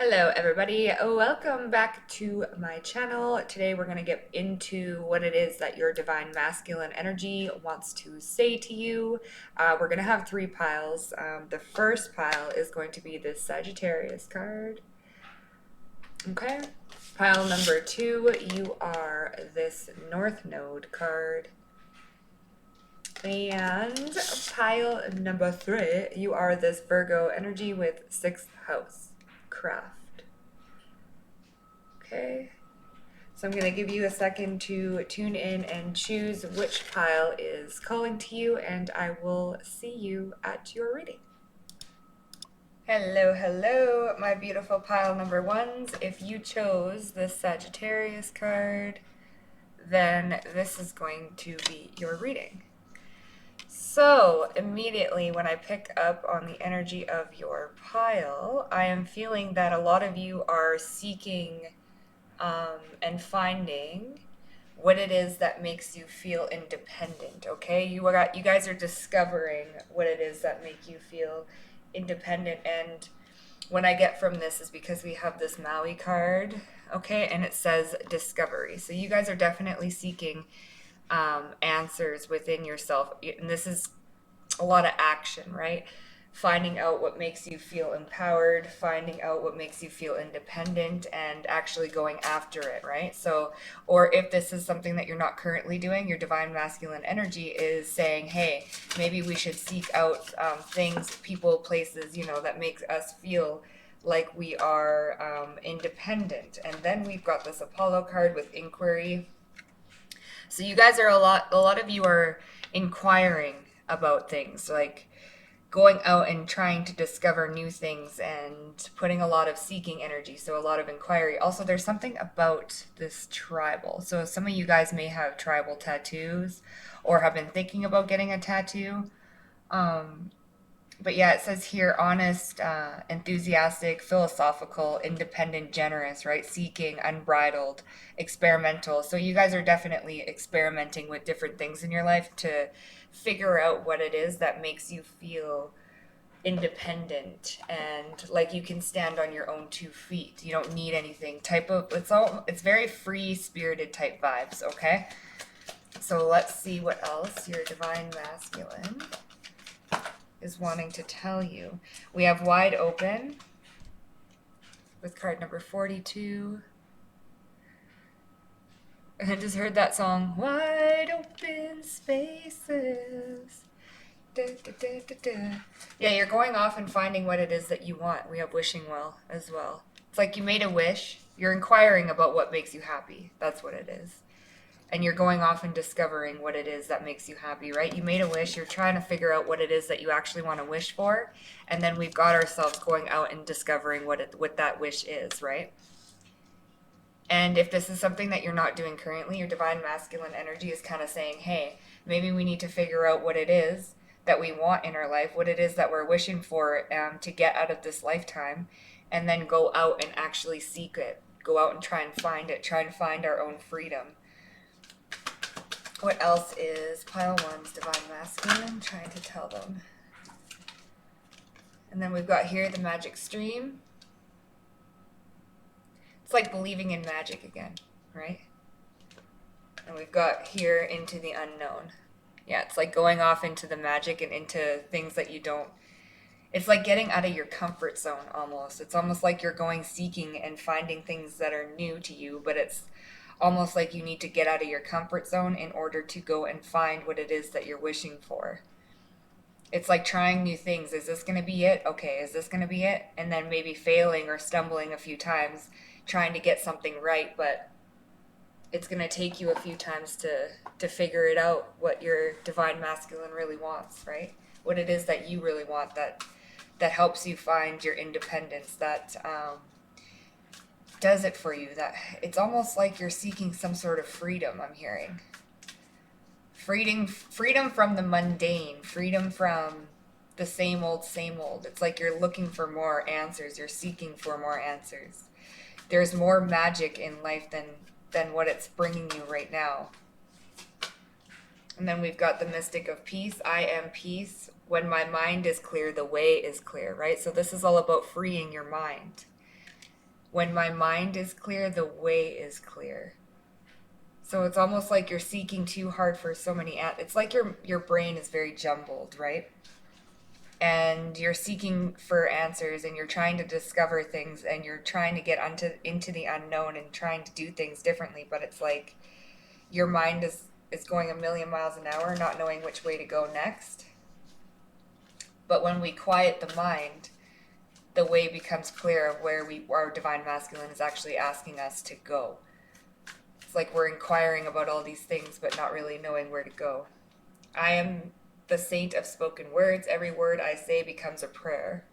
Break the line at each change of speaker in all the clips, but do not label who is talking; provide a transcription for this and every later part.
Hello everybody, welcome back to my channel. Today we're going to get into what it is that your divine masculine energy wants to say to you. We're going to have three piles. The first pile is going to be the Sagittarius card. Okay. Pile number two, you are this North Node card. And pile number three, you are this Virgo energy with sixth house, craft. Okay, so I'm going to give you a second to tune in and choose which pile is calling to you, and I will see you at your reading. Hello, hello, my beautiful pile number ones. If you chose the Sagittarius card, then this is going to be your reading. So immediately when I pick up on the energy of your pile, I am feeling that a lot of you are seeking and finding what it is that makes you feel independent. Okay, you guys are discovering what it is that make you feel independent. And what I get from this is because we have this Maui card, okay, and it says discovery. So you guys are definitely seeking answers within yourself, and this is a lot of action, right? Finding out what makes you feel empowered, finding out what makes you feel independent, and actually going after it, right? So, or if this is something that you're not currently doing, your divine masculine energy is saying, hey, maybe we should seek out things, people, places, that makes us feel like we are independent. And then we've got this Apollo card with inquiry. So you guys are a lot of you are inquiring about things, like going out and trying to discover new things and putting a lot of seeking energy, so a lot of inquiry. Also, there's something about this tribal. So some of you guys may have tribal tattoos or have been thinking about getting a tattoo. But yeah, it says here honest, enthusiastic, philosophical, independent, generous, right? Seeking, unbridled, experimental. So you guys are definitely experimenting with different things in your life to figure out what it is that makes you feel independent and like you can stand on your own 2 feet. You don't need anything. It's very free spirited type vibes, okay? So let's see what else your divine masculine is wanting to tell you. We have wide open with card number 42. I just heard that song, Wide Open Spaces. Da, da, da, da, da. Yeah, you're going off and finding what it is that you want. We have wishing well as well. It's like you made a wish. You're inquiring about what makes you happy. That's what it is. And you're going off and discovering what it is that makes you happy, right? You made a wish, you're trying to figure out what it is that you actually want to wish for, and then we've got ourselves going out and discovering what that wish is, right? And if this is something that you're not doing currently, your divine masculine energy is kind of saying, hey, maybe we need to figure out what it is that we want in our life, what it is that we're wishing for to get out of this lifetime, and then go out and actually seek it. Go out and try and find it, try and find our own freedom. What else is pile one's divine masculine trying to tell them? And then we've got here the magic stream. It's like believing in magic again, right? And we've got here into the unknown. Yeah, it's like going off into the magic and into things that you don't. It's like getting out of your comfort zone almost. It's almost like you're going seeking and finding things that are new to you, but it's almost like you need to get out of your comfort zone in order to go and find what it is that you're wishing for. It's like trying new things. Is this going to be it? Okay, is this going to be it? And then maybe failing or stumbling a few times trying to get something right, but it's going to take you a few times to figure it out, what your divine masculine really wants, right? What it is that you really want that helps you find your independence, that does it for you. That it's almost like you're seeking some sort of freedom. I'm hearing freedom from the mundane, freedom from the same old, same old. It's like you're looking for more answers. You're seeking for more answers. There's more magic in life than what it's bringing you right now. And then we've got the mystic of peace. I am peace. When my mind is clear, the way is clear, right? So this is all about freeing your mind. When my mind is clear, the way is clear. So it's almost like you're seeking too hard for so many it's like your brain is very jumbled, right? And you're seeking for answers and you're trying to discover things and you're trying to get into the unknown and trying to do things differently, but it's like your mind is going a million miles an hour, not knowing which way to go next. But when we quiet the mind, the way becomes clear of where our divine masculine is actually asking us to go. It's like we're inquiring about all these things but not really knowing where to go. I am the saint of spoken words. Every word I say becomes a prayer.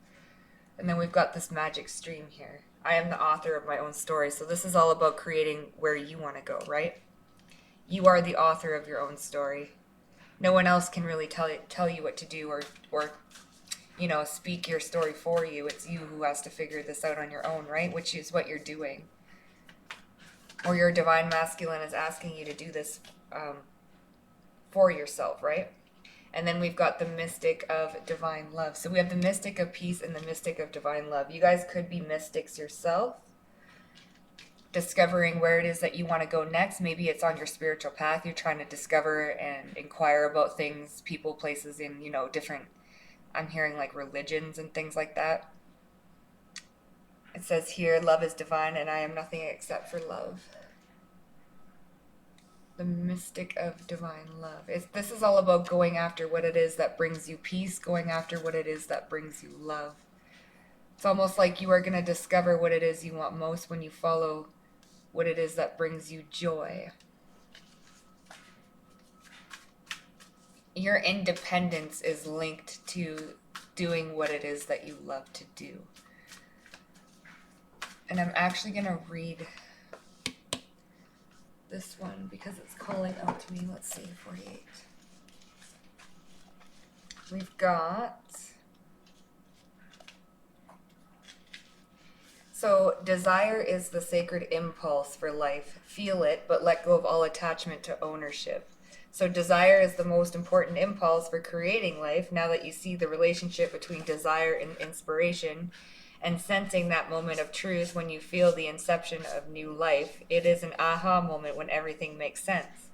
And then we've got this magic stream here. I am the author of my own story. So this is all about creating where you want to go, right? You are the author of your own story. No one else can really tell you what to do or speak your story for you. It's you who has to figure this out on your own, right? Which is what you're doing. Or your divine masculine is asking you to do this for yourself, right? And then we've got the mystic of divine love. So we have the mystic of peace and the mystic of divine love. You guys could be mystics yourself, discovering where it is that you want to go next. Maybe it's on your spiritual path. You're trying to discover and inquire about things, people, places in, different, I'm hearing like religions and things like that. It says here, love is divine and I am nothing except for love. The mystic of divine love. This is all about going after what it is that brings you peace, going after what it is that brings you love. It's almost like you are going to discover what it is you want most when you follow what it is that brings you joy. Your independence is linked to doing what it is that you love to do. And I'm actually going to read this one because it's calling out to me. Let's see, 48. We've got, so desire is the sacred impulse for life. Feel it, but let go of all attachment to ownership. So desire is the most important impulse for creating life. Now that you see the relationship between desire and inspiration, and sensing that moment of truth when you feel the inception of new life, it is an aha moment when everything makes sense.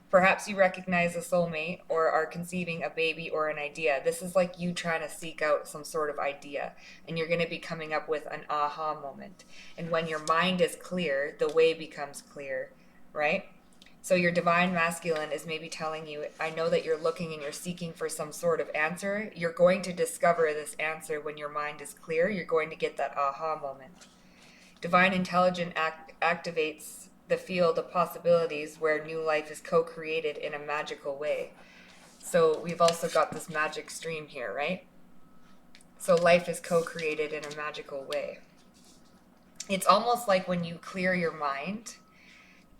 Perhaps you recognize a soulmate or are conceiving a baby or an idea. This is like you trying to seek out some sort of idea, and you're going to be coming up with an aha moment. And when your mind is clear, the way becomes clear, right? So your divine masculine is maybe telling you, I know that you're looking and you're seeking for some sort of answer. You're going to discover this answer when your mind is clear. You're going to get that aha moment. Divine intelligence activates the field of possibilities where new life is co-created in a magical way. So we've also got this magic stream here, right? So life is co-created in a magical way. It's almost like when you clear your mind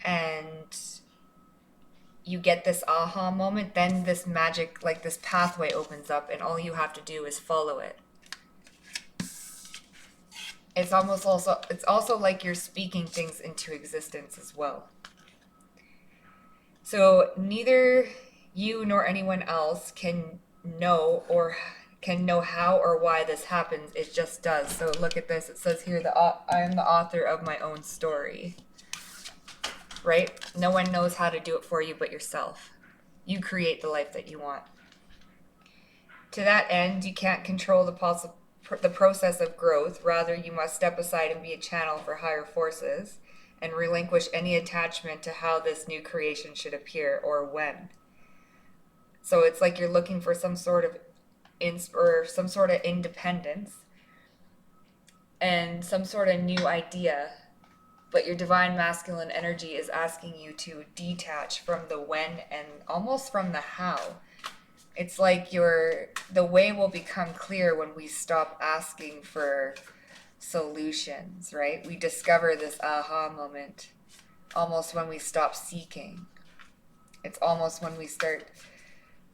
and you get this aha moment, then this magic, like this pathway opens up and all you have to do is follow it. It's also like you're speaking things into existence as well. So neither you nor anyone else can know how or why this happens. It just does. So look at this. It says here, I am the author of my own story. Right? No one knows how to do it for you but yourself. You create the life that you want. To that end, you can't control the process of growth. Rather, you must step aside and be a channel for higher forces and relinquish any attachment to how this new creation should appear or when. So it's like you're looking for some sort of independence and some sort of new idea. But your divine masculine energy is asking you to detach from the when and almost from the how. It's like the way will become clear when we stop asking for solutions, right? We discover this aha moment almost when we stop seeking. It's almost when we start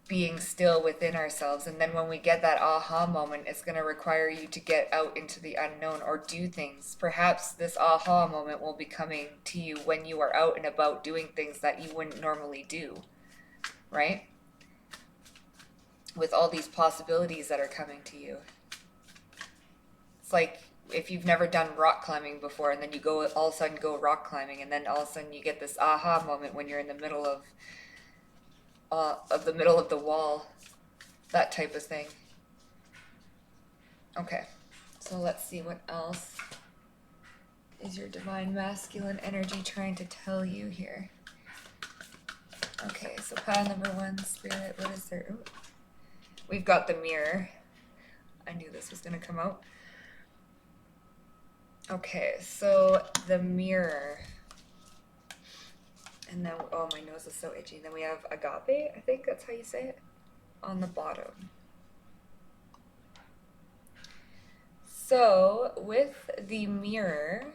being still within ourselves. And then when we get that aha moment, it's going to require you to get out into the unknown or do things. Perhaps this aha moment will be coming to you when you are out and about doing things that you wouldn't normally do, right? With all these possibilities that are coming to you. It's like if you've never done rock climbing before, and then you go all of a sudden go rock climbing, and then all of a sudden you get this aha moment when you're in the middle of the wall, that type of thing. Okay, so let's see what else is your divine masculine energy trying to tell you here. Okay, so pile number 1, Spirit, what is there? Ooh. We've got the mirror. I knew this was going to come out. Okay, so the mirror. And then, oh, my nose is so itchy. Then we have agape, I think that's how you say it, on the bottom. So with the mirror,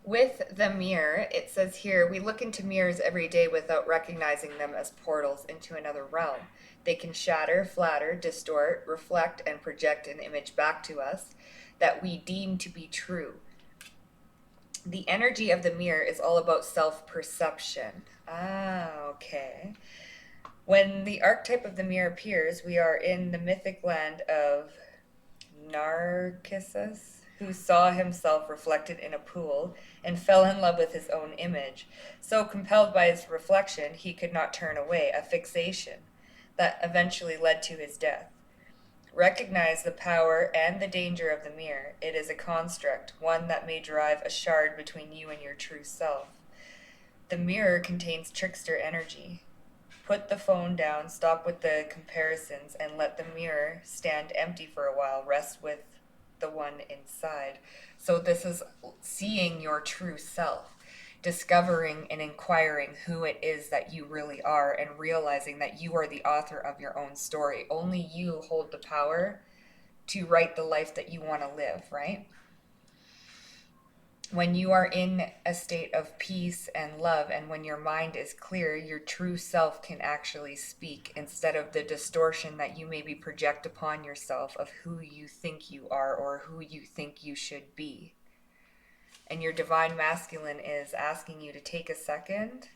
it says here, we look into mirrors every day without recognizing them as portals into another realm. They can shatter, flatter, distort, reflect, and project an image back to us that we deem to be true. The energy of the mirror is all about self-perception. Ah, okay. When the archetype of the mirror appears, we are in the mythic land of Narcissus, who saw himself reflected in a pool and fell in love with his own image. So compelled by his reflection, he could not turn away, a fixation that eventually led to his death. Recognize the power and the danger of the mirror. It is a construct, one that may drive a shard between you and your true self. The mirror contains trickster energy. Put the phone down, stop with the comparisons, and let the mirror stand empty for a while. Rest with the one inside. So this is seeing your true self, discovering and inquiring who it is that you really are, and realizing that you are the author of your own story. Only you hold the power to write the life that you want to live, right? When you are in a state of peace and love, and when your mind is clear, your true self can actually speak instead of the distortion that you maybe project upon yourself of who you think you are or who you think you should be. And your divine masculine is asking you to take a second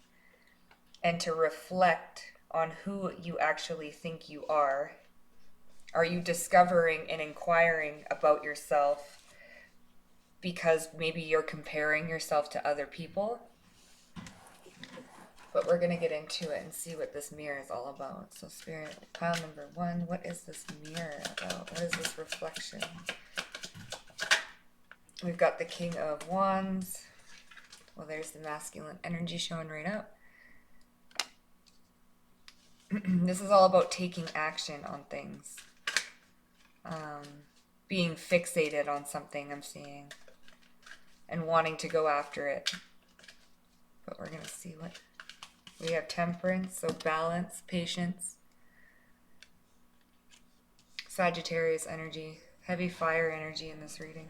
and to reflect on who you actually think you are. Are you discovering and inquiring about yourself because maybe you're comparing yourself to other people? But we're going to get into it and see what this mirror is all about. So Spirit, pile number 1, what is this mirror about? What is this reflection? We've got the King of Wands. Well, there's the masculine energy showing right up. This is all about taking action on things. Being fixated on something, I'm seeing. And wanting to go after it. But we're going to see what... We have temperance, so balance, patience. Sagittarius energy, heavy fire energy in this reading.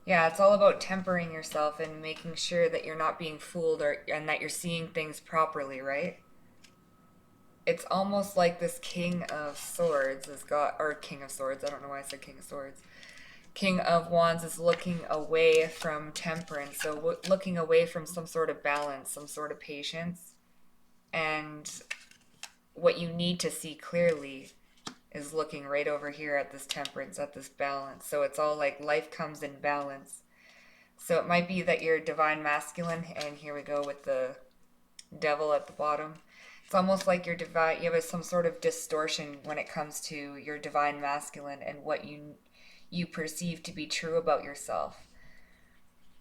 Yeah, it's all about tempering yourself and making sure that you're not being fooled and that you're seeing things properly, right? It's almost like this King of Swords King of Swords, I don't know why I said King of Swords. King of Wands is looking away from temperance, so looking away from some sort of balance, some sort of patience. And what you need to see clearly is looking right over here at this temperance, at this balance. So it's all like life comes in balance. So it might be that you're divine masculine, and here we go with the devil at the bottom. It's almost like you have some sort of distortion when it comes to your divine masculine and what you perceive to be true about yourself.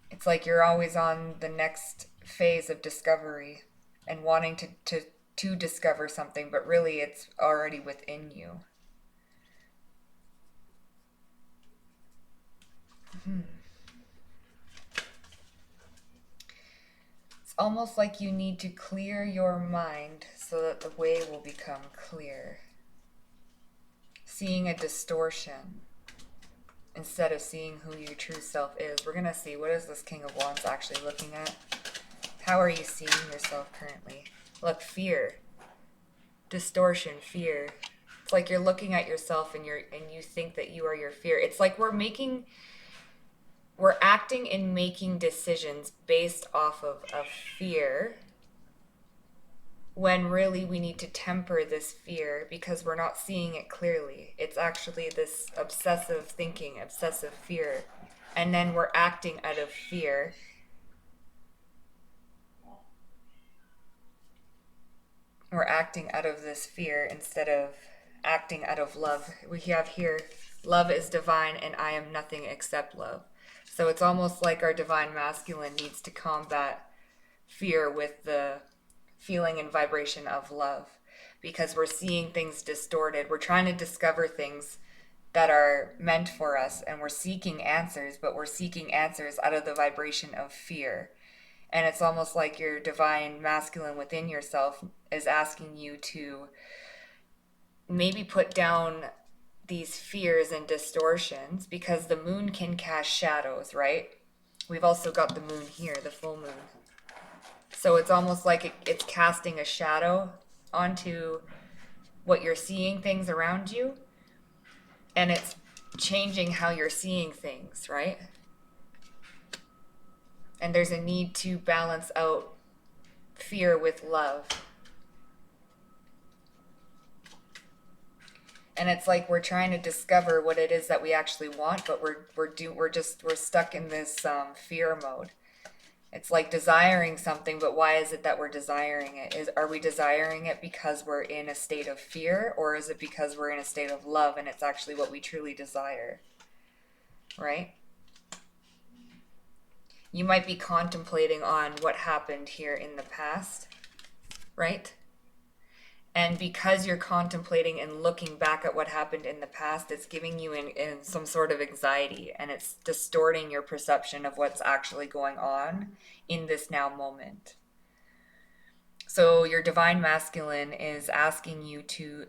It's like you're always on the next phase of discovery and wanting to discover something, but really it's already within you. It's almost like you need to clear your mind so that the way will become clear. Seeing a distortion instead of seeing who your true self is. We're going to see, what is this King of Wands actually looking at? How are you seeing yourself currently? Look, fear. Distortion, fear. It's like you're looking at yourself and you think that you are your fear. It's like we're acting and making decisions based off of fear, when really we need to temper this fear because we're not seeing it clearly. It's actually this obsessive thinking, obsessive fear, and then we're acting out of fear. We're acting out of this fear instead of acting out of love. We have here, love is divine and I am nothing except love. So it's almost like our divine masculine needs to combat fear with the feeling and vibration of love, because we're seeing things distorted. We're trying to discover things that are meant for us, and we're seeking answers, but we're seeking answers out of the vibration of fear. And it's almost like your divine masculine within yourself is asking you to maybe put down these fears and distortions, because the moon can cast shadows, right? We've also got the moon here, the full moon. So it's almost like it's casting a shadow onto what you're seeing, things around you, and it's changing how you're seeing things, right? And there's a need to balance out fear with love. And it's like we're trying to discover what it is that we actually want, but we're stuck in this fear mode. It's like desiring something, but why is it that we're desiring it? Are we desiring it because we're in a state of fear, or is it because we're in a state of love and it's actually what we truly desire? Right? You might be contemplating on what happened here in the past, right? And because you're contemplating and looking back at what happened in the past, it's giving you in some sort of anxiety, and it's distorting your perception of what's actually going on in this now moment. So your divine masculine is asking you to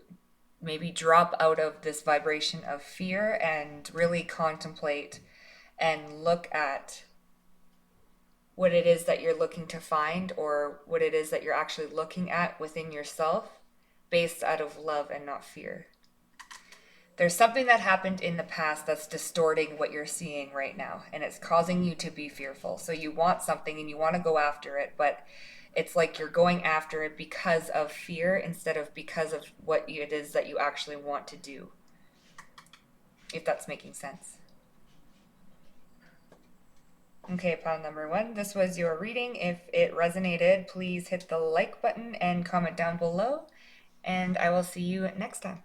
maybe drop out of this vibration of fear and really contemplate and look at what it is that you're looking to find, or what it is that you're actually looking at within yourself, based out of love and not fear. There's something that happened in the past that's distorting what you're seeing right now, and it's causing you to be fearful. So you want something and you want to go after it, but it's like you're going after it because of fear instead of because of what it is that you actually want to do. If that's making sense. Okay, pile number 1, this was your reading. If it resonated, please hit the like button and comment down below, and I will see you next time.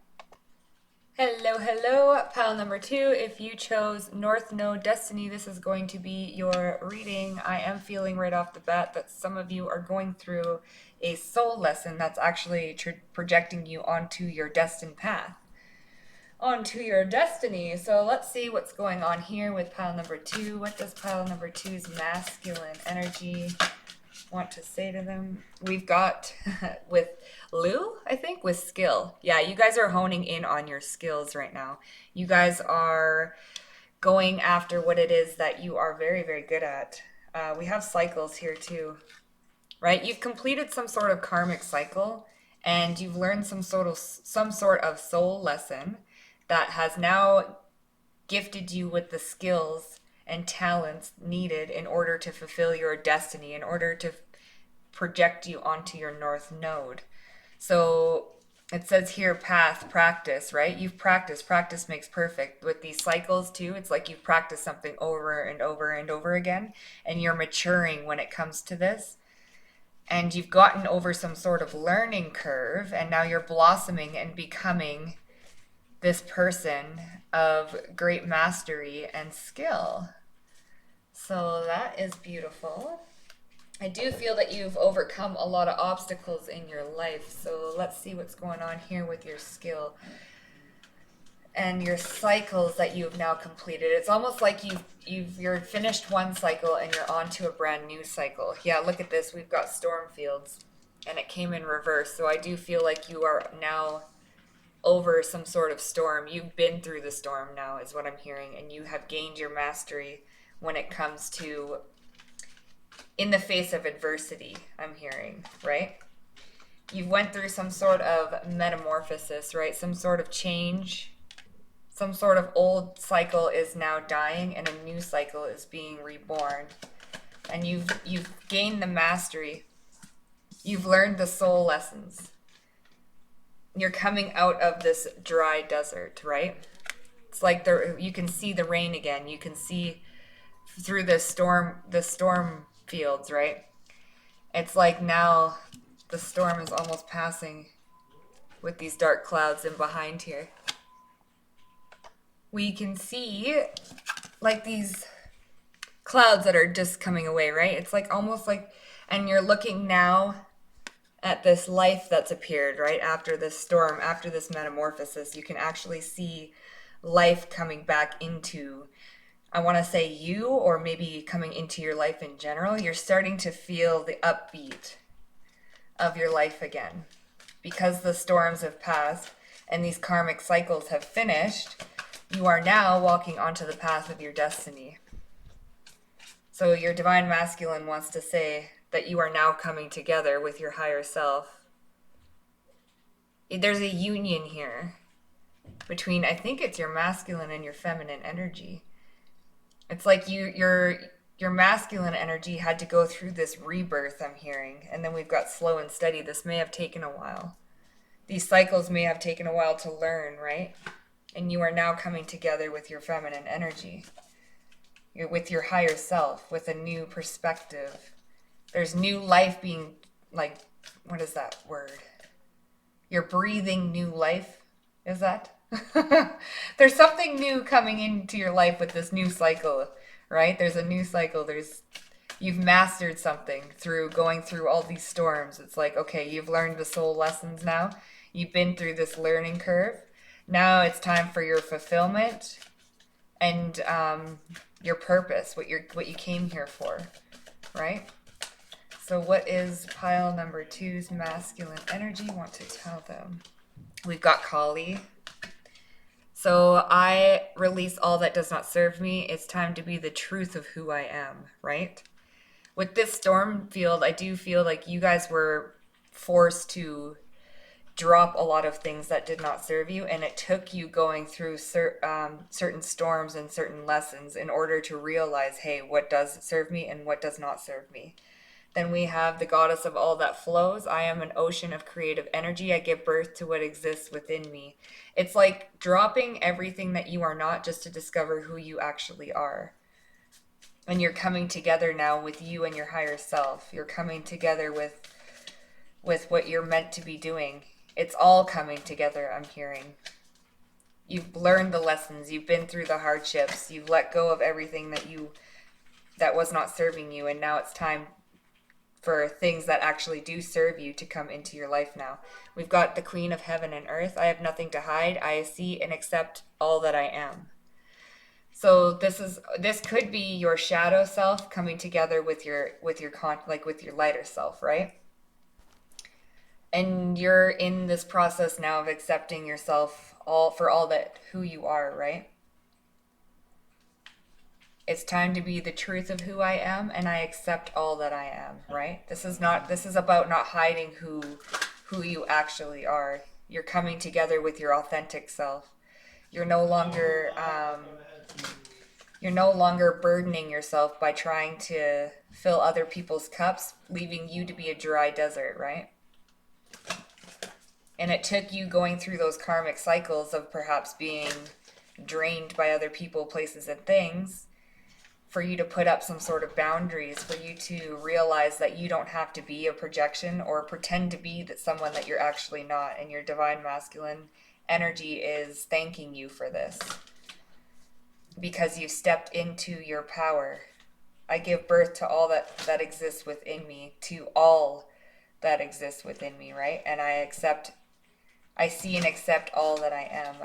Hello, hello, pile number 2. If you chose North Node Destiny, this is going to be your reading. I am feeling right off the bat that some of you are going through a soul lesson that's actually projecting you onto your destined path, onto your destiny. So let's see what's going on here with pile number 2. What does pile number 2's masculine energy want to say to them? We've got with Lou, I think, with skill. Yeah, you guys are honing in on your skills right now. You guys are going after what it is that you are very, very good at. We have cycles here too, right? You've completed some sort of karmic cycle, and you've learned some sort of soul lesson that has now gifted you with the skills and talents needed in order to fulfill your destiny, in order to project you onto your North Node. So it says here, path, practice, right? You've practiced. Practice makes perfect. With these cycles too, it's like you've practiced something over and over and over again, and you're maturing when it comes to this. And you've gotten over some sort of learning curve, and now you're blossoming and becoming this person of great mastery and skill. So that is beautiful. I do feel that you've overcome a lot of obstacles in your life. So let's see what's going on here with your skill and your cycles that you've now completed. It's almost like you're finished one cycle and you're on to a brand new cycle. Yeah, look at this. We've got storm fields, and it came in reverse. So I do feel like you are now over some sort of storm. You've been through the storm now, is what I'm hearing, and you have gained your mastery when it comes to in the face of adversity, I'm hearing, right? You went through some sort of metamorphosis, right? Some sort of change. Some sort of old cycle is now dying and a new cycle is being reborn. And you've gained the mastery. You've learned the soul lessons. You're coming out of this dry desert, right? It's like you can see the rain again. You can see through the storm fields, right? It's like now the storm is almost passing with these dark clouds in behind here. We can see like these clouds that are just coming away, right? It's like almost like, and you're looking now at this life that's appeared, right? After this storm, after this metamorphosis, you can actually see life coming back into, I want to say you, or maybe coming into your life in general. You're starting to feel the upbeat of your life again. Because the storms have passed and these karmic cycles have finished, you are now walking onto the path of your destiny. So your divine masculine wants to say that you are now coming together with your higher self. There's a union here between, I think it's your masculine and your feminine energy. It's like your masculine energy had to go through this rebirth, I'm hearing, and then we've got slow and steady. This may have taken a while. These cycles may have taken a while to learn, right? And you are now coming together with your feminine energy. You're with your higher self, with a new perspective. There's new life being, like, what is that word? You're breathing new life. Is that? There's something new coming into your life with this new cycle, right? There's a new cycle. You've mastered something through going through all these storms. It's like, okay, you've learned the soul lessons now. You've been through this learning curve. Now it's time for your fulfillment and your purpose, what you came here for, right? So what is pile number 2's masculine energy want to tell them? We've got Kali. So I release all that does not serve me. It's time to be the truth of who I am, right? With this storm field, I do feel like you guys were forced to drop a lot of things that did not serve you, and it took you going through certain storms and certain lessons in order to realize, hey, what does serve me and what does not serve me. Then we have the goddess of all that flows. I am an ocean of creative energy. I give birth to what exists within me. It's like dropping everything that you are not just to discover who you actually are. And you're coming together now with you and your higher self. You're coming together with what you're meant to be doing. It's all coming together, I'm hearing. You've learned the lessons. You've been through the hardships. You've let go of everything that was not serving you, and now it's time for things that actually do serve you to come into your life now. We've got the Queen of Heaven and Earth. I have nothing to hide. I see and accept all that I am. So this could be your shadow self coming together with your lighter self, right? And you're in this process now of accepting yourself all that who you are, right? It's time to be the truth of who I am, and I accept all that I am, right? This is about not hiding who you actually are. You're coming together with your authentic self. You're no longer burdening yourself by trying to fill other people's cups, leaving you to be a dry desert, right? And it took you going through those karmic cycles of perhaps being drained by other people, places, and things for you to put up some sort of boundaries, for you to realize that you don't have to be a projection or pretend to be someone that you're actually not. And your divine masculine energy is thanking you for this because you stepped into your power. I give birth to all that exists within me, to all that exists within me, right? And I see and accept all that I am.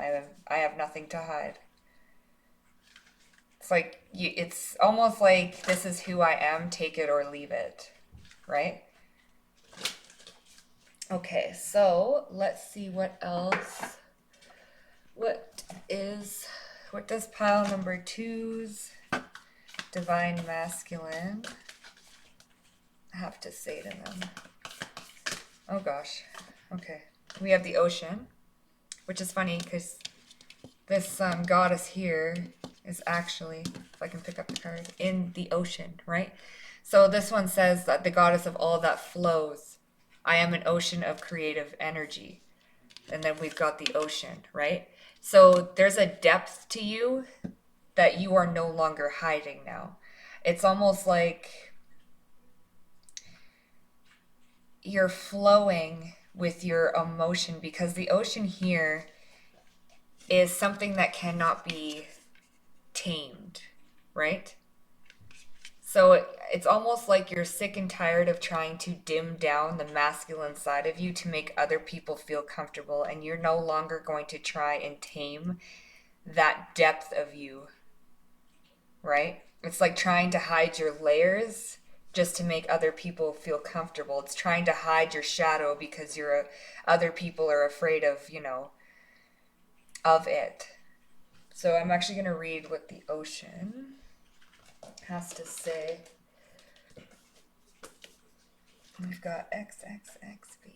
I have nothing to hide. It's like it's almost like this is who I am, take it or leave it, right? Okay, so let's see what else. What does pile number 2's divine masculine have to say to them? Oh gosh. Okay. We have the ocean, which is funny because this goddess here is actually, if I can pick up the card, in the ocean, right? So this one says that the goddess of all that flows. I am an ocean of creative energy. And then we've got the ocean, right? So there's a depth to you that you are no longer hiding now. It's almost like you're flowing with your emotion, because the ocean here is something that cannot be tamed, right? So it's almost like you're sick and tired of trying to dim down the masculine side of you to make other people feel comfortable, and you're no longer going to try and tame that depth of you, right? It's like trying to hide your layers just to make other people feel comfortable. It's trying to hide your shadow because other people are afraid of, of it. So I'm actually going to read what the ocean has to say. We've got XXXB.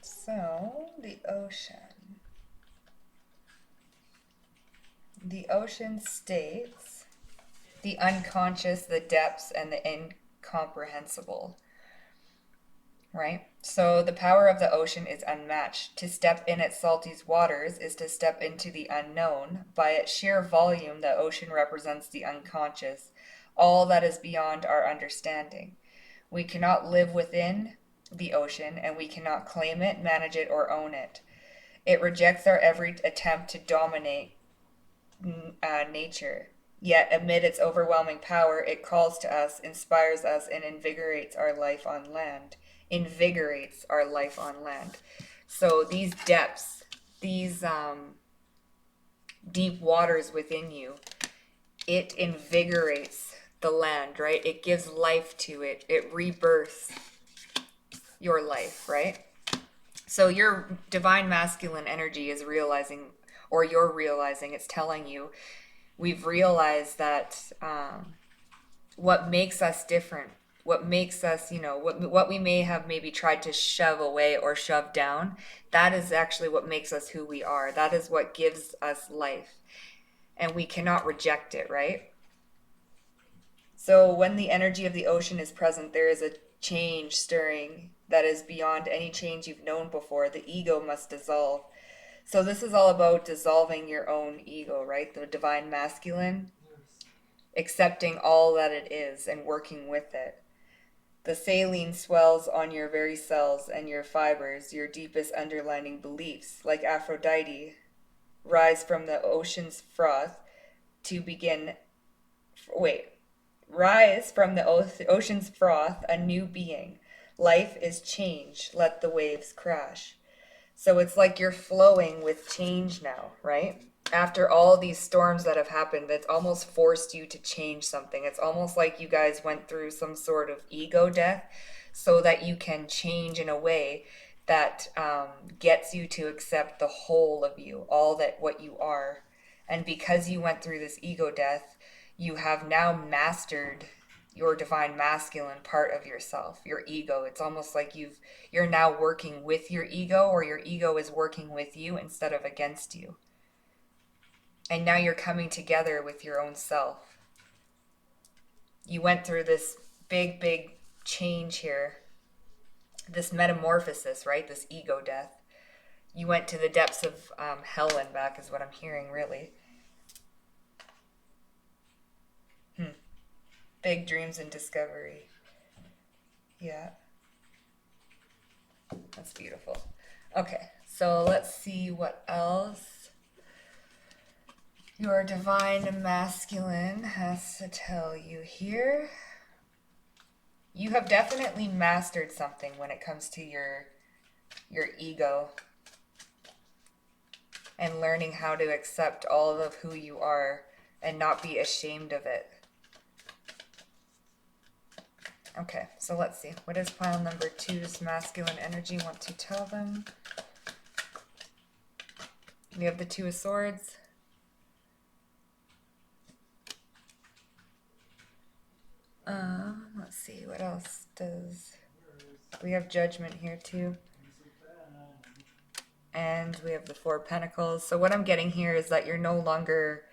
So, the ocean. The ocean states the unconscious, the depths, and the incomprehensible. Right? So, the power of the ocean is unmatched. To step in its salty waters is to step into the unknown. By its sheer volume, the ocean represents the unconscious, all that is beyond our understanding. We cannot live within the ocean, and we cannot claim it, manage it, or own it. It rejects our every attempt to dominate nature. Yet, amid its overwhelming power, it calls to us, inspires us, and invigorates our life on land. Invigorates our life on land. So, these depths, these deep waters within you, it invigorates the land, right? It gives life to it, it rebirths your life, right? So your divine masculine energy is realizing, or you're realizing, it's telling you, we've realized that what makes us different, what makes us, what we may have maybe tried to shove away or shove down, that is actually what makes us who we are. That is what gives us life. And we cannot reject it, right? So when the energy of the ocean is present, there is a change stirring that is beyond any change you've known before. The ego must dissolve. So this is all about dissolving your own ego, right? The divine masculine, accepting all that it is and working with it. The saline swells on your very cells and your fibers, your deepest underlying beliefs, like Aphrodite, rise from the ocean's froth to begin. Wait, rise from the ocean's froth, a new being. Life is change. Let the waves crash. So it's like you're flowing with change now, right? After all these storms that have happened, that's almost forced you to change something. It's almost like you guys went through some sort of ego death so that you can change in a way that gets you to accept the whole of you, all that what you are. And because you went through this ego death, you have now mastered your divine masculine part of yourself, your ego. It's almost like you're now working with your ego, or your ego is working with you instead of against you. And now you're coming together with your own self. You went through this big change here, this metamorphosis, right? This ego death. You went to the depths of hell and back, is what I'm hearing, really. Big dreams and discovery. Yeah. That's beautiful. Okay, so let's see what else your divine masculine has to tell you here. You have definitely mastered something when it comes to your ego and learning how to accept all of who you are and not be ashamed of it. Okay, so let's see. What does pile number 2's masculine energy want to tell them? We have the Two of Swords. Let's see, what else does... We have Judgment here too. And we have the Four of Pentacles. So what I'm getting here is that you're no longer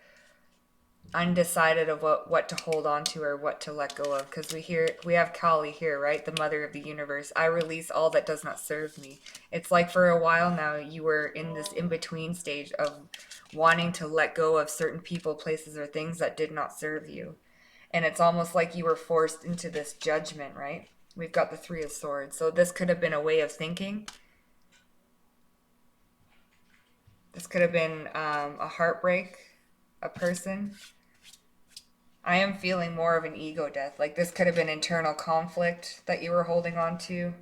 undecided of what to hold on to or what to let go of, because we have Kali here, right? The mother of the universe. I release all that does not serve me. It's like for a while now you were in this in-between stage of wanting to let go of certain people, places, or things that did not serve you. And it's almost like you were forced into this judgment, right? We've got the Three of Swords. So this could have been a way of thinking. This could have been a heartbreak, a person. I am feeling more of an ego death. Like this could have been internal conflict that you were holding on to.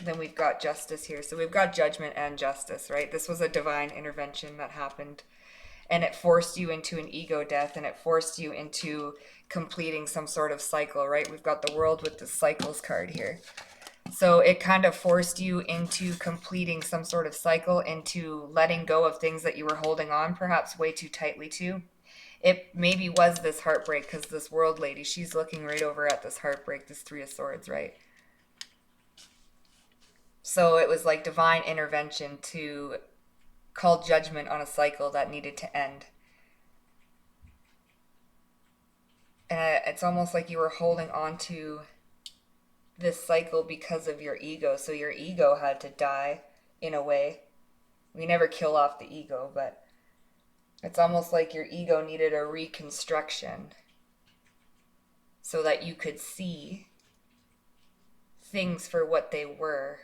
Then we've got justice here. So we've got judgment and justice, right? This was a divine intervention that happened. And it forced you into an ego death, and it forced you into completing some sort of cycle, right? We've got the world with the cycles card here. So it kind of forced you into completing some sort of cycle, into letting go of things that you were holding on perhaps way too tightly to. It maybe was this heartbreak, because this world lady, she's looking right over at this heartbreak, this Three of Swords, right? So it was like divine intervention to call judgment on a cycle that needed to end. And it's almost like you were holding on to this cycle because of your ego. So your ego had to die in a way. We never kill off the ego, but it's almost like your ego needed a reconstruction so that you could see things for what they were.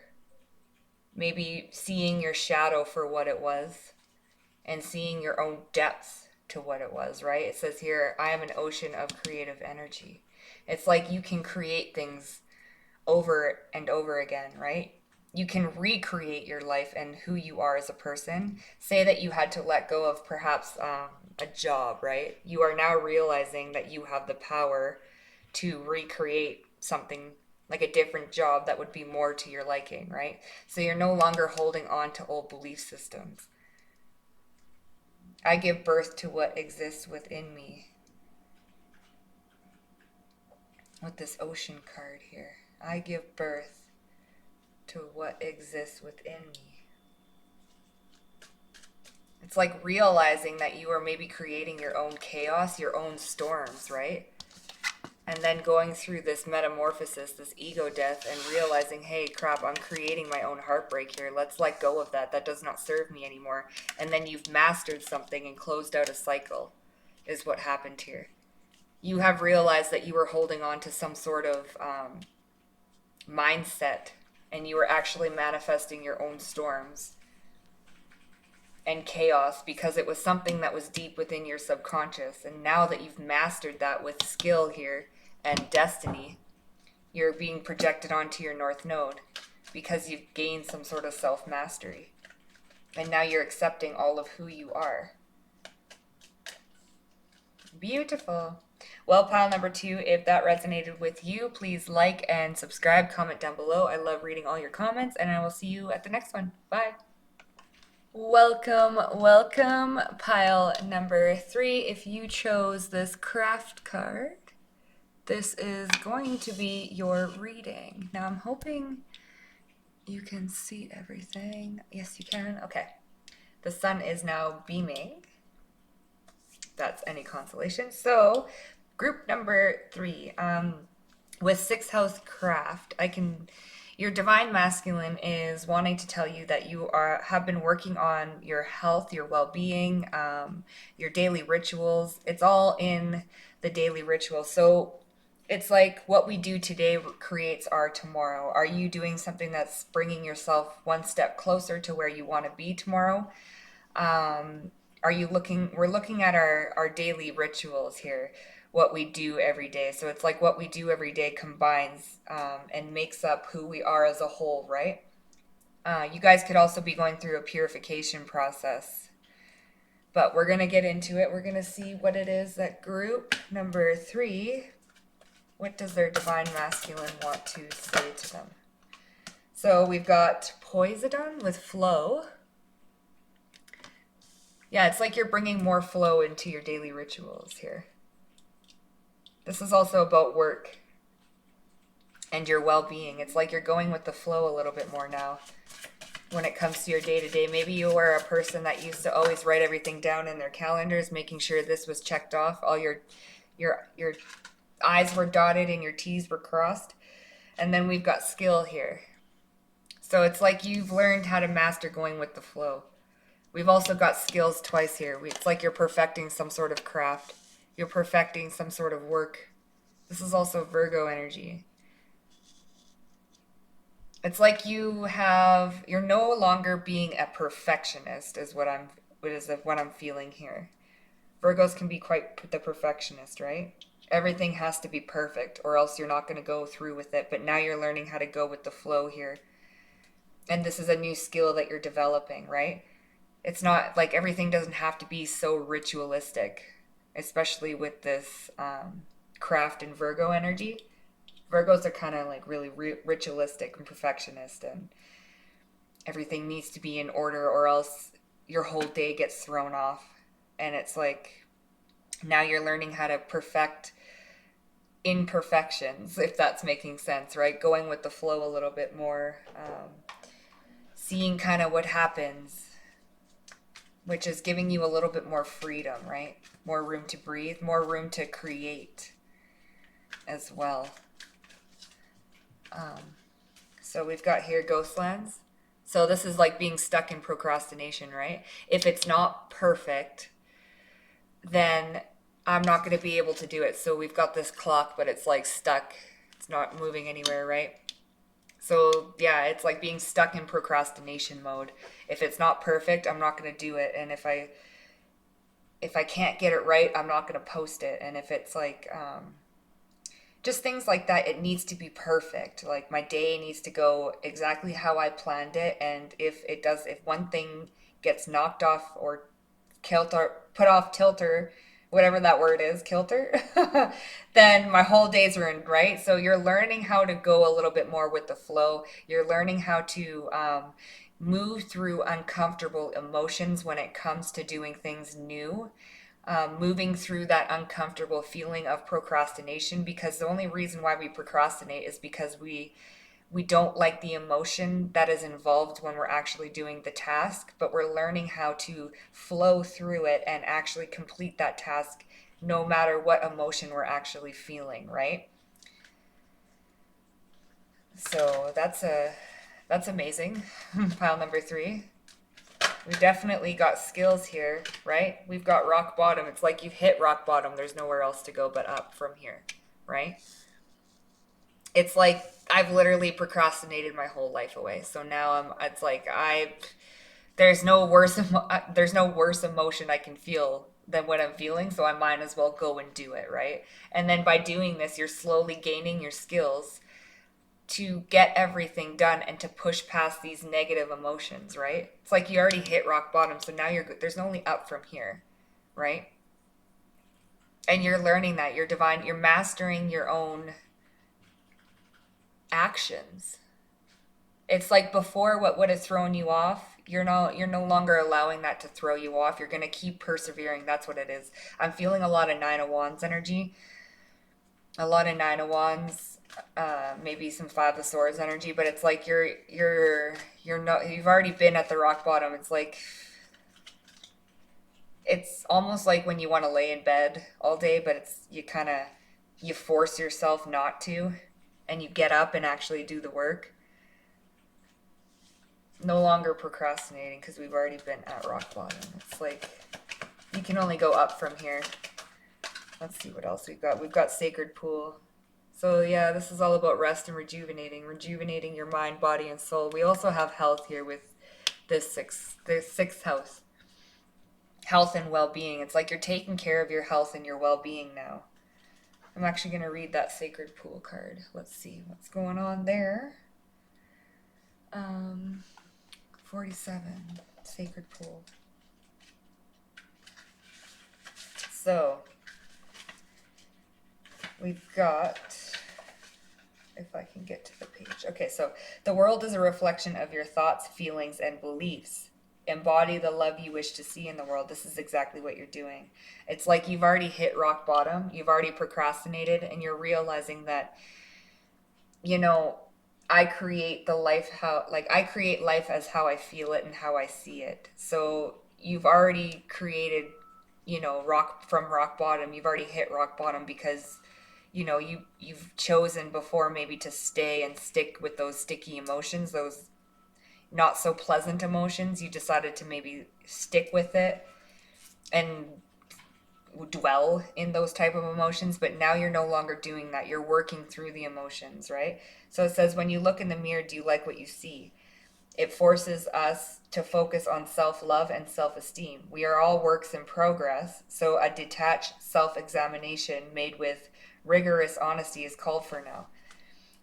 Maybe seeing your shadow for what it was and seeing your own depth to what it was, right? It says here, I am an ocean of creative energy. It's like you can create things over and over again, right? You can recreate your life and who you are as a person. Say that you had to let go of perhaps a job, right? You are now realizing that you have the power to recreate something like a different job that would be more to your liking, right? So you're no longer holding on to old belief systems. I give birth to what exists within me. With this ocean card here. I give birth to what exists within me. It's like realizing that you are maybe creating your own chaos, your own storms, right? And then going through this metamorphosis, this ego death, and realizing, hey, crap, I'm creating my own heartbreak here. Let's let go of that. That does not serve me anymore. And then you've mastered something and closed out a cycle, is what happened here. You have realized that you were holding on to some sort of mindset, and you were actually manifesting your own storms and chaos because it was something that was deep within your subconscious. And now that you've mastered that with skill here and destiny, you're being projected onto your north node because you've gained some sort of self-mastery. And now you're accepting all of who you are. Beautiful. Well, pile number 2, if that resonated with you, please like and subscribe, comment down below. I love reading all your comments, and I will see you at the next one. Bye. Welcome, welcome, pile number 3. If you chose this craft card, this is going to be your reading. Now, I'm hoping you can see everything. Yes, you can. Okay. The sun is now beaming. That's any consolation. So, group number 3, with 6th house craft, your divine masculine is wanting to tell you that you have been working on your health, your well-being, your daily rituals. It's all in the daily ritual. So it's like what we do today creates our tomorrow. Are you doing something that's bringing yourself one step closer to where you want to be tomorrow? We're looking at our daily rituals here, what we do every day. So it's like what we do every day combines and makes up who we are as a whole, right? You guys could also be going through a purification process, but we're going to get into it. We're going to see what it is that group number 3, what does their divine masculine want to say to them? So we've got Poseidon with flow. Yeah, it's like you're bringing more flow into your daily rituals here. This is also about work and your well-being. It's like you're going with the flow a little bit more now. when it comes to your day to day. Maybe you were a person that used to always write everything down in their calendars, making sure this was checked off, all your I's were dotted and your T's were crossed. And then we've got skill here. So it's like you've learned how to master going with the flow. We've also got skills twice here. It's like you're perfecting some sort of craft. You're perfecting some sort of work. This is also Virgo energy. It's like you're no longer being a perfectionist is what I'm feeling here. Virgos can be quite the perfectionist, right? Everything has to be perfect or else you're not going to go through with it. But now you're learning how to go with the flow here. And this is a new skill that you're developing, right? It's not like everything doesn't have to be so ritualistic, especially with this craft and Virgo energy. Virgos are kind of like really ritualistic and perfectionist, and everything needs to be in order, or else your whole day gets thrown off. And it's like now you're learning how to perfect imperfections, if that's making sense, right? Going with the flow a little bit more, seeing kind of what happens, which is giving you a little bit more freedom, right? More room to breathe, more room to create as well. So we've got here Ghostlands. So this is like being stuck in procrastination, right? If it's not perfect, then I'm not going to be able to do it. So we've got this clock, but it's like stuck. It's not moving anywhere, right? So yeah, it's like being stuck in procrastination mode. If it's not perfect, I'm not going to do it. And if I can't get it right, I'm not going to post it. And if it's like just things like that, it needs to be perfect. Like my day needs to go exactly how I planned it, and if one thing gets knocked off or put off tilter, whatever that word is, kilter, then my whole day's ruined, right? So you're learning how to go a little bit more with the flow. You're learning how to move through uncomfortable emotions when it comes to doing things new. Moving through that uncomfortable feeling of procrastination, because the only reason why we procrastinate is because we don't like the emotion that is involved when we're actually doing the task, but we're learning how to flow through it and actually complete that task no matter what emotion we're actually feeling, right? So that's amazing. Pile number 3. We definitely got skills here, right? We've got rock bottom. It's like you've hit rock bottom. There's nowhere else to go but up from here, right? It's like I've literally procrastinated my whole life away. So now it's like there's no there's no worse emotion I can feel than what I'm feeling, so I might as well go and do it, right? And then by doing this, you're slowly gaining your skills to get everything done and to push past these negative emotions, right? It's like you already hit rock bottom, so now you're good. There's only up from here, right? And you're learning that you're mastering your own actions. It's like before, what would have thrown you off, you're no longer allowing that to throw you off. You're going to keep persevering. That's what it is. I'm feeling a lot of Nine of Wands energy, a lot of Nine of Wands, maybe some Five of Swords energy, but it's like you're not, you've already been at the rock bottom. It's like it's almost like when you want to lay in bed all day, but you force yourself not to, and you get up and actually do the work. No longer procrastinating because we've already been at rock bottom. It's like you can only go up from here. Let's see what else we've got. We've got Sacred Pool. So yeah, this is all about rest and rejuvenating your mind, body, and soul. We also have health here with the sixth house. Health and well-being. It's like you're taking care of your health and your well-being now. I'm actually going to read that Sacred Pool card. Let's see what's going on there. 47, Sacred Pool. So, we've got, if I can get to the page. Okay, so the world is a reflection of your thoughts, feelings, and beliefs. Embody the love you wish to see in the world. This is exactly what you're doing. It's like you've already hit rock bottom. You've already procrastinated, and you're realizing that, you know, I create the life how, like, I create life as how I feel it and how I see it. So you've already created, rock from rock bottom. You've already hit rock bottom because you've chosen before maybe to stay and stick with those sticky emotions, those not so pleasant emotions. You decided to maybe stick with it and dwell in those type of emotions, but now you're no longer doing that. You're working through the emotions, right? So it says, when you look in the mirror, do you like what you see? It forces us to focus on self-love and self-esteem. We are all works in progress, so a detached self-examination made with rigorous honesty is called for now.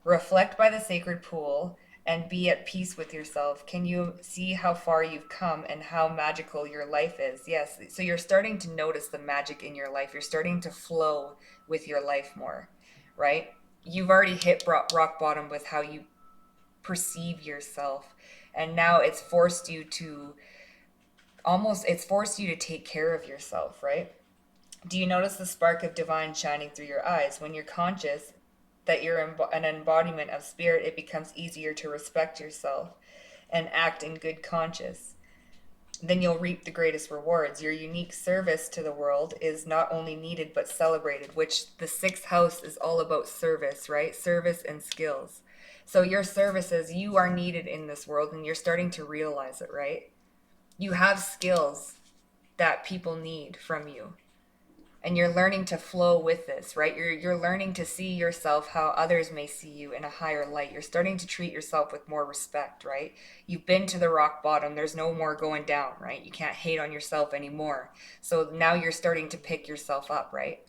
Reflect by the sacred pool and be at peace with yourself. Can you see how far you've come and how magical your life is? Yes. So you're starting to notice the magic in your life. You're starting to flow with your life more, right? You've already hit rock bottom with how you perceive yourself. And now it's forced you to take care of yourself, right? Do you notice the spark of divine shining through your eyes? When you're conscious that you're an embodiment of spirit, it becomes easier to respect yourself and act in good conscience. Then you'll reap the greatest rewards. Your unique service to the world is not only needed but celebrated, which the sixth house is all about service, right? Service and skills. So your services, you are needed in this world and you're starting to realize it, right? You have skills that people need from you, and you're learning to flow with this, right? You're learning to see yourself how others may see you in a higher light. You're starting to treat yourself with more respect, right? You've been to the rock bottom. There's no more going down, right? You can't hate on yourself anymore. So now you're starting to pick yourself up, right?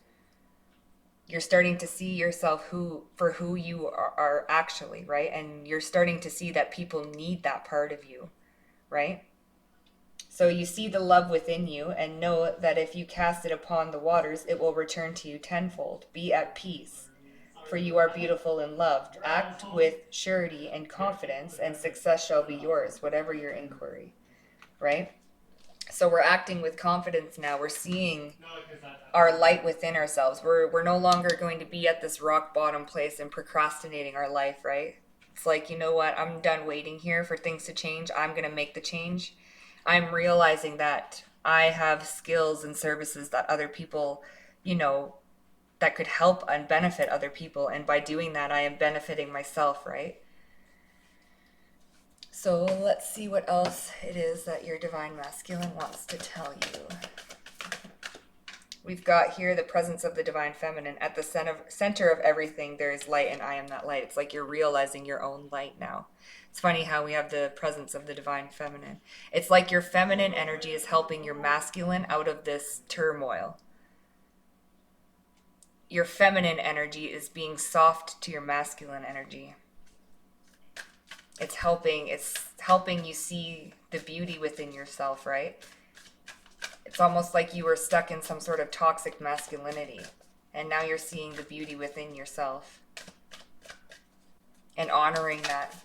You're starting to see yourself who you are actually, right? And you're starting to see that people need that part of you, right? So you see the love within you and know that if you cast it upon the waters, it will return to you tenfold. Be at peace, for you are beautiful and loved. Act with surety and confidence, and success shall be yours, whatever your inquiry, right? So we're acting with confidence now. We're seeing our light within ourselves. We're no longer going to be at this rock bottom place and procrastinating our life, right? It's like, you know what? I'm done waiting here for things to change. I'm going to make the change. I'm realizing that I have skills and services that other people, you know, that could help and benefit other people. And by doing that, I am benefiting myself, right? So let's see what else it is that your divine masculine wants to tell you. We've got here the presence of the divine feminine. At the center of everything, there is light, and I am that light. It's like you're realizing your own light now. It's funny how we have the presence of the divine feminine. It's like your feminine energy is helping your masculine out of this turmoil. Your feminine energy is being soft to your masculine energy. It's helping you see the beauty within yourself, right? It's almost like you were stuck in some sort of toxic masculinity, and now you're seeing the beauty within yourself and honoring that.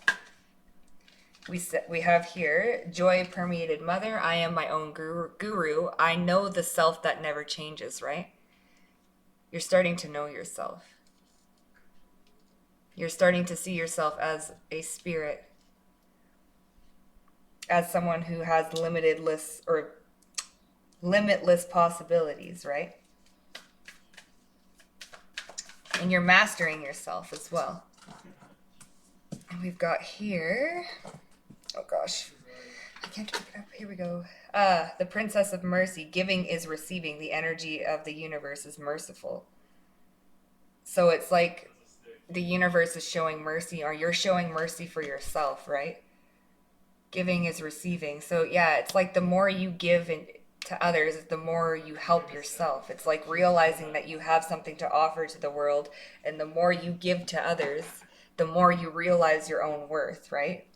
We have here, joy permeated mother. I am my own guru. I know the self that never changes, right? You're starting to know yourself. You're starting to see yourself as a spirit, as someone who has limitless possibilities, right? And you're mastering yourself as well. And we've got here, oh gosh, I can't pick it up. Here we go. The Princess of Mercy. Giving is receiving. The energy of the universe is merciful. So it's like the universe is showing mercy, or you're showing mercy for yourself, right? Giving is receiving. So yeah, it's like the more you give to others, the more you help yourself. It's like realizing that you have something to offer to the world, and the more you give to others, the more you realize your own worth, right?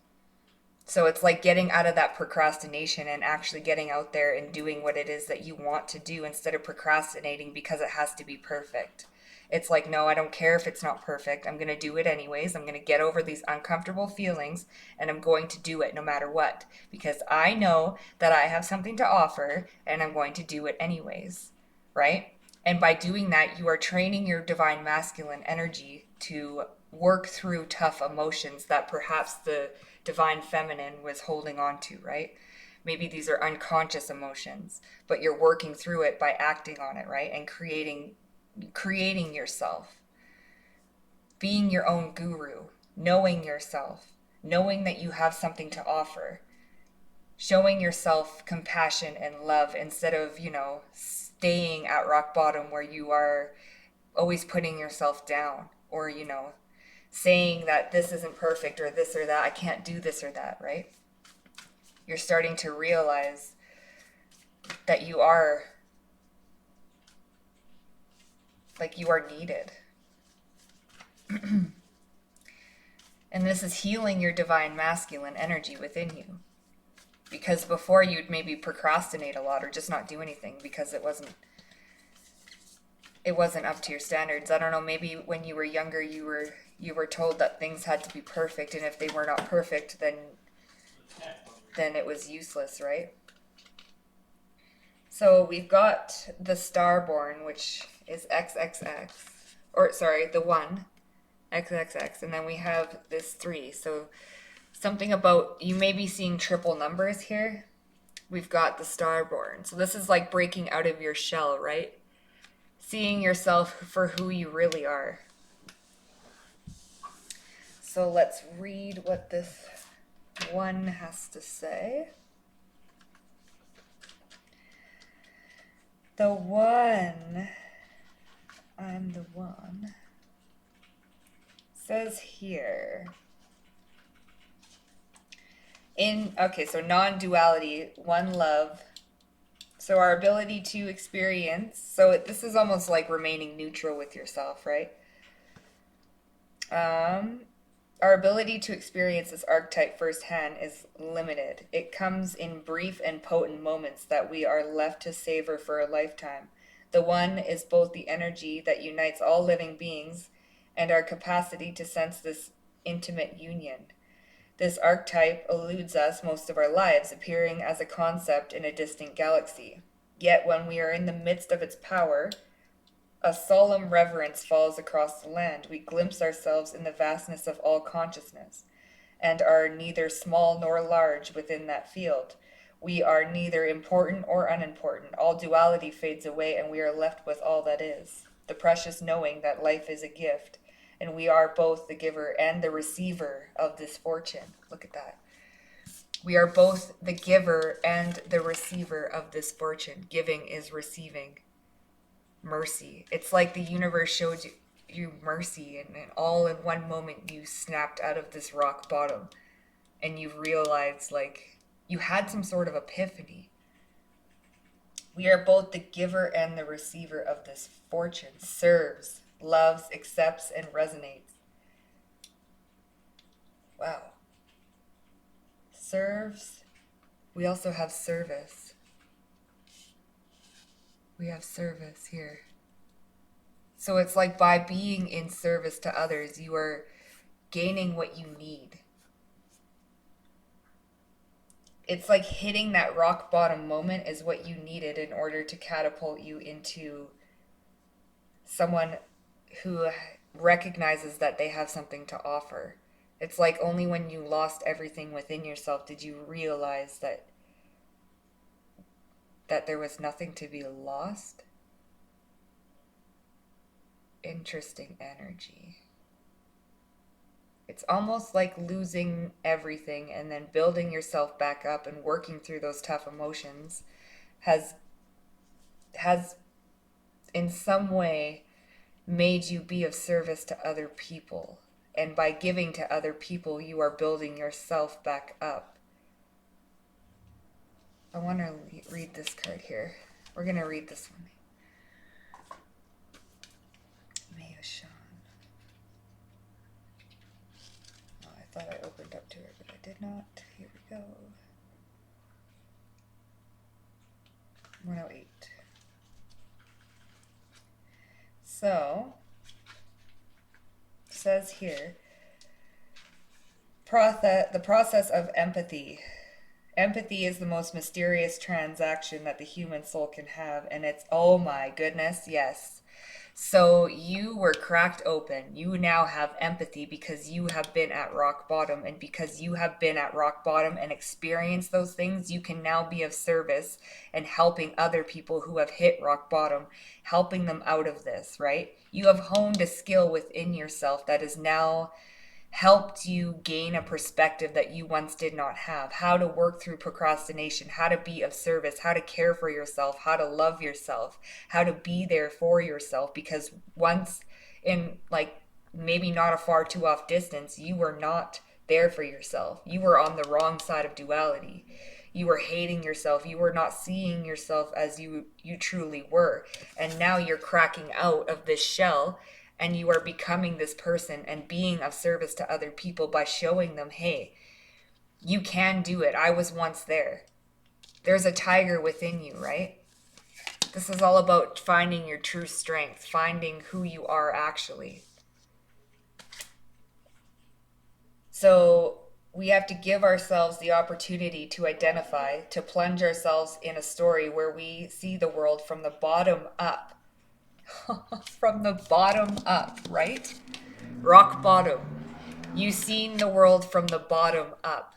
So it's like getting out of that procrastination and actually getting out there and doing what it is that you want to do instead of procrastinating because it has to be perfect. It's like, no, I don't care if it's not perfect. I'm going to do it anyways. I'm going to get over these uncomfortable feelings, and I'm going to do it no matter what, because I know that I have something to offer and I'm going to do it anyways, right? And by doing that, you are training your divine masculine energy to work through tough emotions that perhaps the divine feminine was holding on to, right? Maybe these are unconscious emotions, but you're working through it by acting on it, right? And creating yourself, being your own guru, knowing yourself, knowing that you have something to offer, showing yourself compassion and love instead of, staying at rock bottom where you are always putting yourself down, or, saying that this isn't perfect or this or that, I can't do this or that, right? You're starting to realize that you are needed. And this is healing your divine masculine energy within you. Because before you'd maybe procrastinate a lot or just not do anything because it wasn't up to your standards. I don't know, maybe when you were younger you were told that things had to be perfect, and if they were not perfect then it was useless, right? So we've got the Starborn, which is XXX, or sorry, the 1, XXX, and then we have this 3. So something about, you may be seeing triple numbers here. We've got the Starborn. So this is like breaking out of your shell, right? Seeing yourself for who you really are. So let's read what this 1 has to say. The 1, I'm the 1, says here, so non-duality, one love. So our ability to experience, so this is almost like remaining neutral with yourself, right? Our ability to experience this archetype firsthand is limited. It comes in brief and potent moments that we are left to savor for a lifetime. The 1 is both the energy that unites all living beings and our capacity to sense this intimate union. This archetype eludes us most of our lives, appearing as a concept in a distant galaxy. Yet when we are in the midst of its power, a solemn reverence falls across the land. We glimpse ourselves in the vastness of all consciousness, and are neither small nor large within that field. We are neither important or unimportant. All duality fades away, and we are left with all that is. The precious knowing that life is a gift, and we are both the giver and the receiver of this fortune. Look at that. We are both the giver and the receiver of this fortune. Giving is receiving. Mercy. It's like the universe showed you mercy, and all in one moment you snapped out of this rock bottom and you realized like you had some sort of epiphany. We are both the giver and the receiver of this fortune. Serves, loves, accepts, and resonates. Wow. Serves. We also have service. We have service here. So it's like by being in service to others, you are gaining what you need. It's like hitting that rock bottom moment is what you needed in order to catapult you into someone who recognizes that they have something to offer. It's like only when you lost everything within yourself did you realize that there was nothing to be lost. Interesting energy. It's almost like losing everything and then building yourself back up and working through those tough emotions has in some way made you be of service to other people. And by giving to other people, you are building yourself back up. I want to read this card here. We're going to read this one. Mayoshan. Oh, I thought I opened up to it, but I did not. Here we go. 108. So, it says here, the process of empathy. Empathy is the most mysterious transaction that the human soul can have, and it's, oh my goodness, yes. So you were cracked open. You now have empathy because you have been at rock bottom. And because you have been at rock bottom and experienced those things, you can now be of service and helping other people who have hit rock bottom, helping them out of this, right? You have honed a skill within yourself that is now helped you gain a perspective that you once did not have. How to work through procrastination, how to be of service, how to care for yourself, how to love yourself, how to be there for yourself. Because once in, like, maybe not a far too off distance, you were not there for yourself. You were on the wrong side of duality. You were hating yourself. You were not seeing yourself as you truly were. And now you're cracking out of this shell and you are becoming this person and being of service to other people by showing them, hey, you can do it. I was once there. There's a tiger within you, right? This is all about finding your true strength, finding who you are actually. So we have to give ourselves the opportunity to identify, to plunge ourselves in a story where we see the world from the bottom up. From the bottom up, right? Rock bottom. You've seen the world from the bottom up.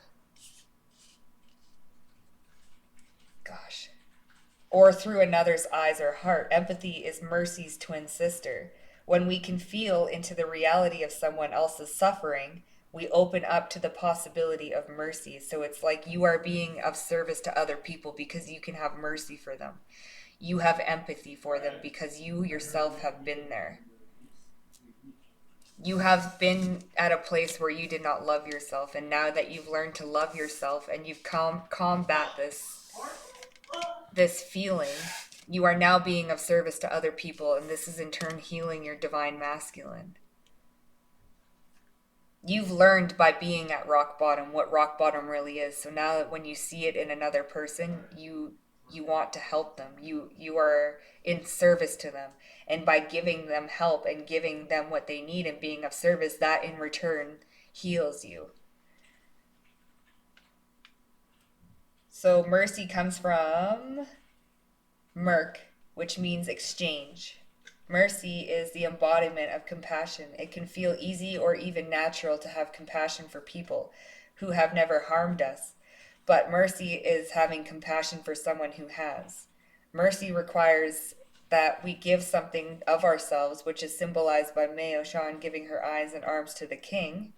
Gosh. Or through another's eyes or heart. Empathy is mercy's twin sister. When we can feel into the reality of someone else's suffering, we open up to the possibility of mercy. So it's like you are being of service to other people because you can have mercy for them. You have empathy for them because you yourself have been there. You have been at a place where you did not love yourself, and now that you've learned to love yourself and you've combat this feeling, you are now being of service to other people, and this is in turn healing your divine masculine. You've learned by being at rock bottom what rock bottom really is. So now that when you see it in another person, you want to help them. You are in service to them. And by giving them help and giving them what they need and being of service, that in return heals you. So mercy comes from merc, which means exchange. Mercy is the embodiment of compassion. It can feel easy or even natural to have compassion for people who have never harmed us. But mercy is having compassion for someone who has. Mercy requires that we give something of ourselves, which is symbolized by Meo Shan giving her eyes and arms to the king.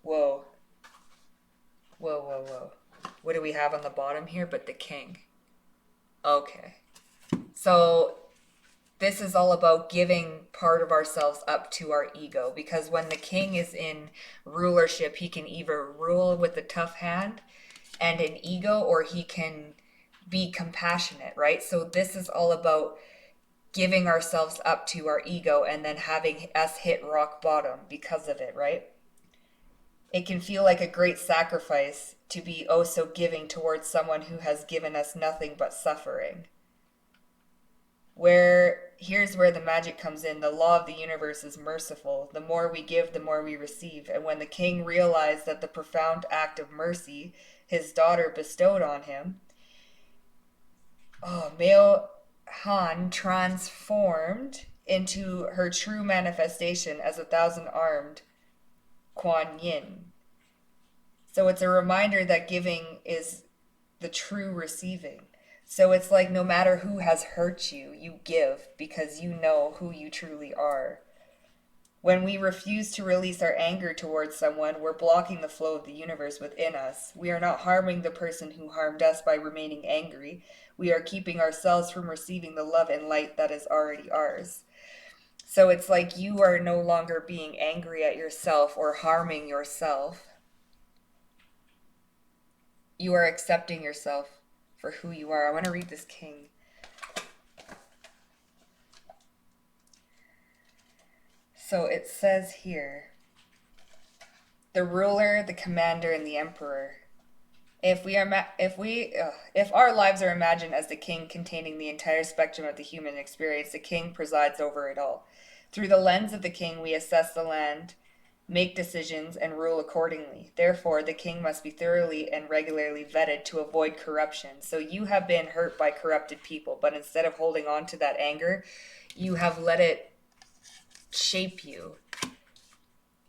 Whoa. Whoa, whoa, whoa. What do we have on the bottom here but the king? Okay. So this is all about giving part of ourselves up to our ego, because when the king is in rulership, he can either rule with a tough hand and an ego, or he can be compassionate, right? So this is all about giving ourselves up to our ego and then having us hit rock bottom because of it, right? It can feel like a great sacrifice to be oh so giving towards someone who has given us nothing but suffering. Here's where the magic comes in. The law of the universe is merciful. The more we give, the more we receive. And when the king realized that the profound act of mercy his daughter bestowed on him, Meo Han transformed into her true manifestation as 1,000-armed Kuan Yin. So it's a reminder that giving is the true receiving. So it's like no matter who has hurt you, you give because you know who you truly are. When we refuse to release our anger towards someone, we're blocking the flow of the universe within us. We are not harming the person who harmed us by remaining angry. We are keeping ourselves from receiving the love and light that is already ours. So it's like you are no longer being angry at yourself or harming yourself. You are accepting yourself for who you are. I want to read this king. So it says here, the ruler, the commander, and the emperor. If our lives are imagined as the king containing the entire spectrum of the human experience, the king presides over it all. Through the lens of the king, we assess the land, make decisions, and rule accordingly. Therefore, the king must be thoroughly and regularly vetted to avoid corruption. So you have been hurt by corrupted people, but instead of holding on to that anger, you have let it shape you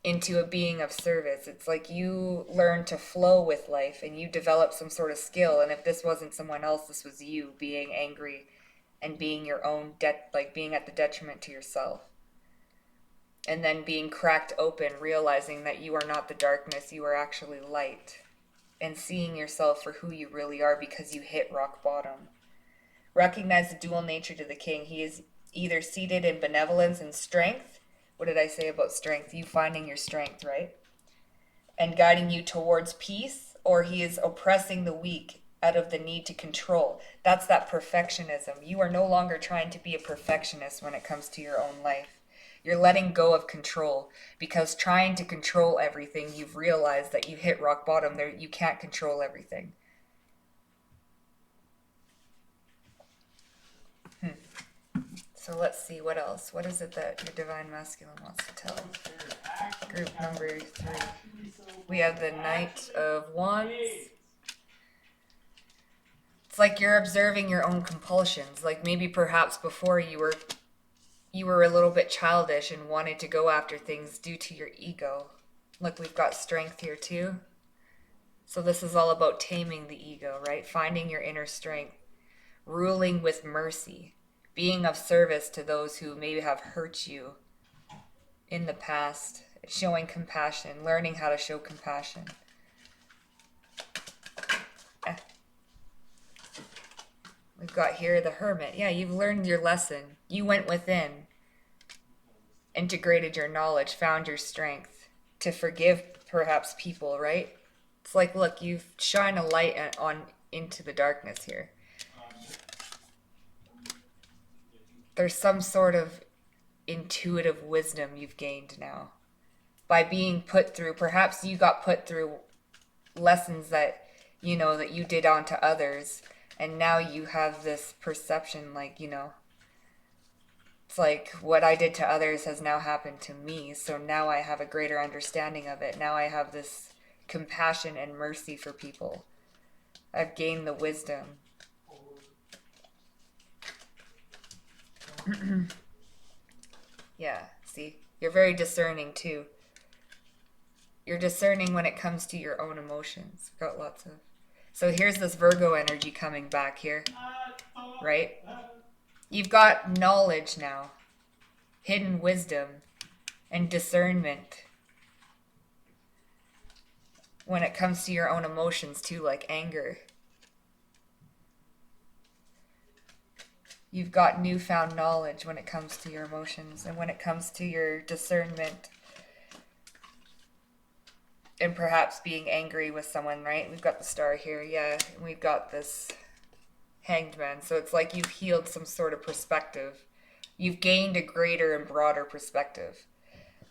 into a being of service. It's like you learn to flow with life and you develop some sort of skill. And if this wasn't someone else, this was you being angry and being your own like being at the detriment to yourself. And then being cracked open, realizing that you are not the darkness, you are actually light. And seeing yourself for who you really are because you hit rock bottom. Recognize the dual nature to the king. He is either seated in benevolence and strength. What did I say about strength? You finding your strength, right? And guiding you towards peace, or he is oppressing the weak out of the need to control. That's that perfectionism. You are no longer trying to be a perfectionist when it comes to your own life. You're letting go of control, because trying to control everything, you've realized that you hit rock bottom. There, you can't control everything. So let's see, what else? What is it that your Divine Masculine wants to tell? Group number 3. We have the Knight of Wands. It's like you're observing your own compulsions. Like maybe perhaps before you were a little bit childish and wanted to go after things due to your ego. Look, we've got strength here too. So this is all about taming the ego, right? Finding your inner strength, ruling with mercy, being of service to those who maybe have hurt you in the past, showing compassion, learning how to show compassion. We've got here the Hermit. Yeah, you've learned your lesson. You went within, integrated your knowledge, found your strength to forgive perhaps people, right? It's like, look, you've shine a light on into the darkness here. There's some sort of intuitive wisdom you've gained now by being put through. Perhaps you got put through lessons that that you did onto others, and now you have this perception, like, it's like what I did to others has now happened to me, so now I have a greater understanding of it. Now I have this compassion and mercy for people. I've gained the wisdom. Yeah, see? You're very discerning too. You're discerning when it comes to your own emotions. We've got lots of... So here's this Virgo energy coming back here, right? You've got knowledge now, hidden wisdom, and discernment when it comes to your own emotions too, like anger. You've got newfound knowledge when it comes to your emotions and when it comes to your discernment and perhaps being angry with someone, right? We've got the Star here, yeah, and we've got this Hanged Man. So it's like you've healed some sort of perspective. You've gained a greater and broader perspective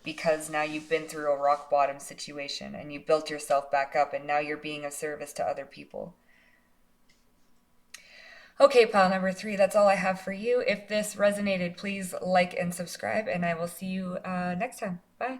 because now you've been through a rock bottom situation and you built yourself back up, and now you're being of service to other people. Okay, pile number 3, that's all I have for you. If this resonated, please like and subscribe, and I will see you next time. Bye.